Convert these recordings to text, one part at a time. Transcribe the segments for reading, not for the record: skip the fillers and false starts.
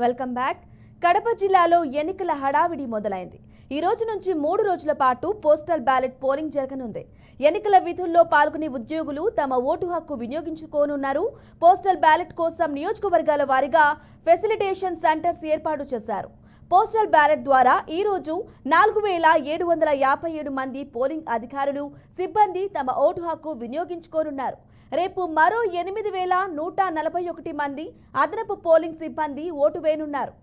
Welcome back. Kadapa జిల్లాలో ఎన్నికల హడావిడి మొదలైంది. ఈ రోజు నుంచి 3 రోజుల పాటు పోస్టల్ బ్యాలెట్ పోలింగ్ జరగనుంది. ఎన్నికల విధుల్లో పాల్గొనే ఉద్యోగులు తమ ఓటు హక్కు వినియోగించుకోనున్నారు. పోస్టల్ బ్యాలెట్ కోసం నియోజకవర్గాల వారీగా ఫెసిలిటేషన్ సెంటర్స్ ఏర్పాటు చేశారు. పోస్టల్ బ్యాలెట్ ద్వారా ఈ రోజు 4757 మంది పోలింగ్ అధికారులు, సిబ్బంది తమ ఓటు హక్కు వినియోగించుకోనున్నారు. రేపు మరో 8141 మంది అదనపు పోలింగ్ సిబ్బంది ఓటు వేయనున్నారు.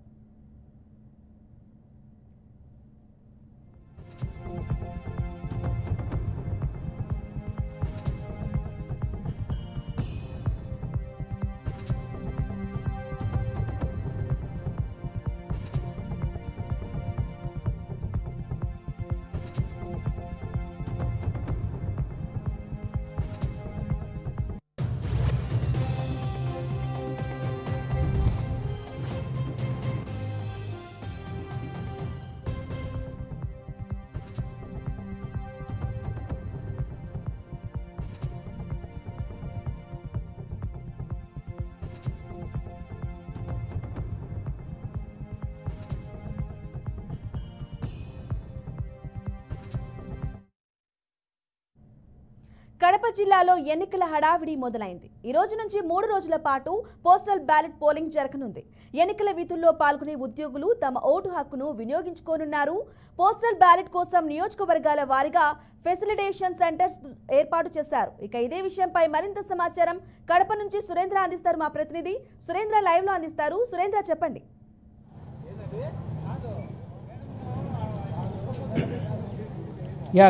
కడప జిల్లాలో ఎన్నికల హడావిడి మొదలైంది. ఈ రోజు నుంచి 3 రోజుల పాటు పోస్టల్ బ్యాలెట్ పోలింగ్ జరగనుంది. ఎన్నికల విధుల్లో పాల్గొనే ఉద్యోగులు తమ ఓటు హక్కును వినియోగించుకోనున్నారు. పోస్టల్ బ్యాలెట్ కోసం నియోజకవర్గాల వారీగా ఫెసిలిటేషన్ సెంటర్స్ ఏర్పాటు చేశారు. ఇక ఇదే విషయంపై మరింత సమాచారం కడప నుంచి సురేంద్ర అందిస్తారు. మా ప్రతినిధి సురేంద్ర లైవ్ లో అందిస్తారు. సురేంద్ర, చెప్పండి.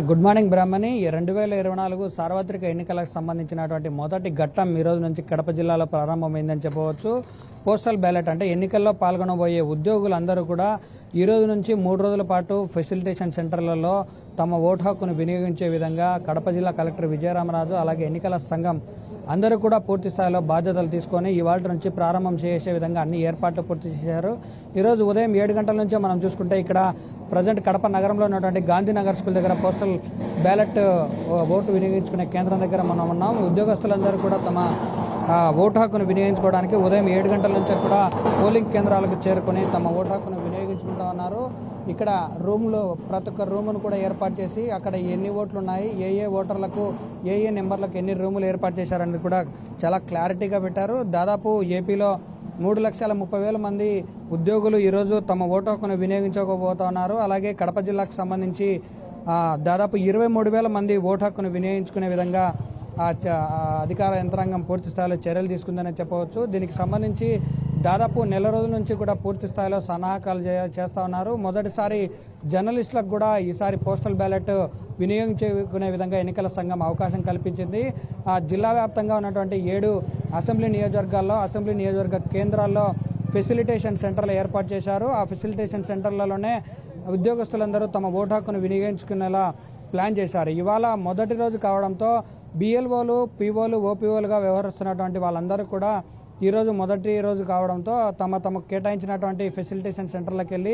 గుడ్ మార్నింగ్ బ్రహ్మణి. 2024 సార్వత్రిక ఎన్నికలకు సంబంధించినటువంటి మొదటి ఘట్టం ఈ రోజు నుంచి కడప జిల్లాలో ప్రారంభమైందని చెప్పవచ్చు. పోస్టల్ బ్యాలెట్ అంటే ఎన్నికల్లో పాల్గొనబోయే ఉద్యోగులందరూ కూడా ఈ రోజు నుంచి 3 రోజుల పాటు ఫెసిలిటేషన్ సెంటర్లలో తమ ఓటు హక్కును వినియోగించే విధంగా కడప జిల్లా కలెక్టర్ విజయరామరాజు అలాగే ఎన్నికల సంఘం అందరూ కూడా పూర్తి స్థాయిలో బాధ్యతలు తీసుకొని ఇవాళ నుంచి ప్రారంభం చేసే విధంగా అన్ని ఏర్పాట్లు పూర్తి చేశారు. ఈరోజు ఉదయం 7 గంటల నుంచే మనం చూసుకుంటే ఇక్కడ ప్రజెంట్ కడప నగరంలో ఉన్నటువంటి గాంధీనగర్ స్కూల్ దగ్గర పోస్టల్ బ్యాలెట్ ఓటు వినియోగించుకునే కేంద్రం దగ్గర మనం ఉన్నాం. ఉద్యోగస్తులందరూ కూడా తమ ఓటు హక్కును వినియోగించుకోవడానికి ఉదయం 7 గంటల నుంచి కూడా పోలింగ్ కేంద్రాలకు చేరుకొని తమ ఓటు హక్కును వినియోగించుకుంటా ఉన్నారు. ఇక్కడ రూమ్లు, ప్రతి ఒక్క రూమును కూడా ఏర్పాటు చేసి అక్కడ ఎన్ని ఓట్లు ఉన్నాయి, ఏ ఓటర్లకు ఏ నెంబర్లకు ఎన్ని రూములు ఏర్పాటు చేశారనేది కూడా చాలా క్లారిటీగా పెట్టారు. దాదాపు ఏపీలో 3,30,000 మంది ఉద్యోగులు ఈరోజు తమ ఓటు హక్కును వినియోగించుకోబోతున్నారు. అలాగే కడప జిల్లాకు సంబంధించి దాదాపు 23,000 మంది ఓటు హక్కును వినియోగించుకునే విధంగా అధికార యంత్రాంగం పూర్తి స్థాయిలో చర్యలు తీసుకుందని చెప్పవచ్చు. దీనికి సంబంధించి దాదాపు నెల రోజుల నుంచి కూడా పూర్తి స్థాయిలో సన్నాహకాలు చేస్తూ ఉన్నారు. మొదటిసారి జర్నలిస్టులకు కూడా ఈసారి పోస్టల్ బ్యాలెట్ వినియోగించుకునే విధంగా ఎన్నికల సంఘం అవకాశం కల్పించింది. జిల్లా వ్యాప్తంగా ఉన్నటువంటి 7 అసెంబ్లీ నియోజకవర్గాల్లో, అసెంబ్లీ నియోజకవర్గ కేంద్రాల్లో ఫెసిలిటేషన్ సెంటర్లు ఏర్పాటు చేశారు. ఆ ఫెసిలిటేషన్ సెంటర్లలోనే ఉద్యోగస్తులందరూ తమ ఓటు హక్కును వినియోగించుకునేలా ప్లాన్ చేశారు. ఇవాళ మొదటి రోజు కావడంతో బిఎల్ఓలు, పిఓలు, ఓపీఓలుగా వ్యవహరిస్తున్నటువంటి వాళ్ళందరూ కూడా ఈరోజు మొదటి రోజు కావడంతో తమకు కేటాయించినటువంటి ఫెసిలిటేషన్ సెంటర్లకు వెళ్ళి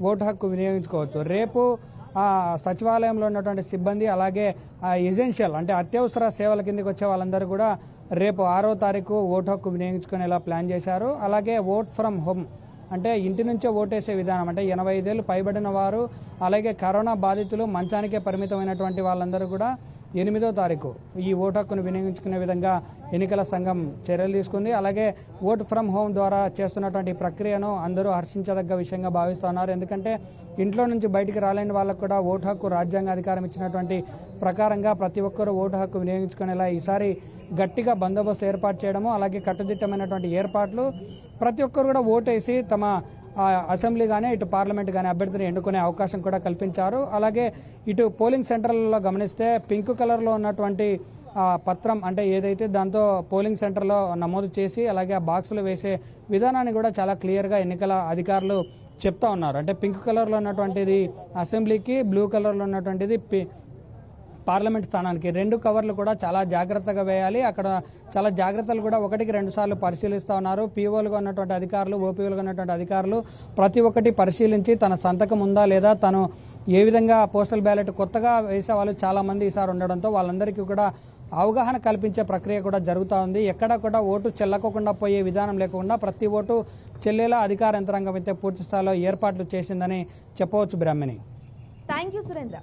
ఓటు హక్కు వినియోగించుకోవచ్చు. రేపు సచివాలయంలో ఉన్నటువంటి సిబ్బంది అలాగే ఎసెన్షియల్ అంటే అత్యవసర సేవల కిందకి వచ్చే వాళ్ళందరూ కూడా రేపు 6వ తారీఖు ఓటు హక్కు వినియోగించుకునేలా ప్లాన్ చేశారు. అలాగే ఓట్ ఫ్రమ్ హోమ్ అంటే ఇంటి నుంచే ఓటేసే విధానం, అంటే 85 ఏళ్ళు పైబడిన వారు అలాగే కరోనా బాధితులు, మంచానికే పరిమితమైనటువంటి వాళ్ళందరూ కూడా 8వ తారీఖు ఈ ఓటు హక్కును వినియోగించుకునే విధంగా ఎన్నికల సంఘం చర్యలు తీసుకుంది. అలాగే ఓట్ ఫ్రమ్ హోమ్ ద్వారా చేస్తున్నటువంటి ప్రక్రియను అందరూ హర్షించదగ్గ విషయంగా భావిస్తున్నారు. ఎందుకంటే ఇంట్లో నుంచి బయటికి రాలేని వాళ్ళకు కూడా ఓటు హక్కు రాజ్యాంగ అధికారం ఇచ్చినటువంటి ప్రకారంగా ప్రతి ఒక్కరూ ఓటు హక్కు వినియోగించుకునేలా ఈసారి గట్టిగా బందోబస్తు ఏర్పాటు చేయడము, అలాగే కట్టుదిట్టమైనటువంటి ఏర్పాట్లు, ప్రతి ఒక్కరు కూడా ఓటేసి తమ అసెంబ్లీ కానీ ఇటు పార్లమెంట్ కానీ అభ్యర్థిని ఎన్నుకునే అవకాశం కూడా కల్పించారు. అలాగే ఇటు పోలింగ్ సెంటర్లలో గమనిస్తే పింక్ కలర్లో ఉన్నటువంటి పత్రం అంటే ఏదైతే దాంతో పోలింగ్ సెంటర్లో నమోదు చేసి అలాగే ఆ బాక్సులు వేసే విధానాన్ని కూడా చాలా క్లియర్గా ఎన్నికల అధికారులు చెప్తా ఉన్నారు. అంటే పింక్ కలర్లో ఉన్నటువంటిది అసెంబ్లీకి, బ్లూ కలర్లో ఉన్నటువంటిది పార్లమెంట్ స్థానానికి 2 కవర్లు కూడా చాలా జాగ్రత్తగా వేయాలి. అక్కడ చాలా జాగ్రత్తలు కూడా 1కి 2 సార్లు పరిశీలిస్తూ ఉన్నారు. పీఓలుగా ఉన్నటువంటి అధికారులు, ఓపీఓలుగా ఉన్నటువంటి అధికారులు ప్రతి ఒక్కటి పరిశీలించి తన సంతకం ఉందా లేదా, తను ఏ విధంగా పోస్టల్ బ్యాలెట్ కొత్తగా వేసే వాళ్ళు చాలా మంది ఈసారి ఉండడంతో వాళ్ళందరికీ కూడా అవగాహన కల్పించే ప్రక్రియ కూడా జరుగుతూ ఉంది. ఎక్కడ కూడా ఓటు చెల్లకోకుండా పోయే విధానం లేకుండా ప్రతి ఓటు చెల్లేలా అధికార యంత్రాంగం అయితే పూర్తి స్థాయిలో ఏర్పాట్లు చేసిందని చెప్పవచ్చు బ్రాహ్మణి. Thank you Surendra.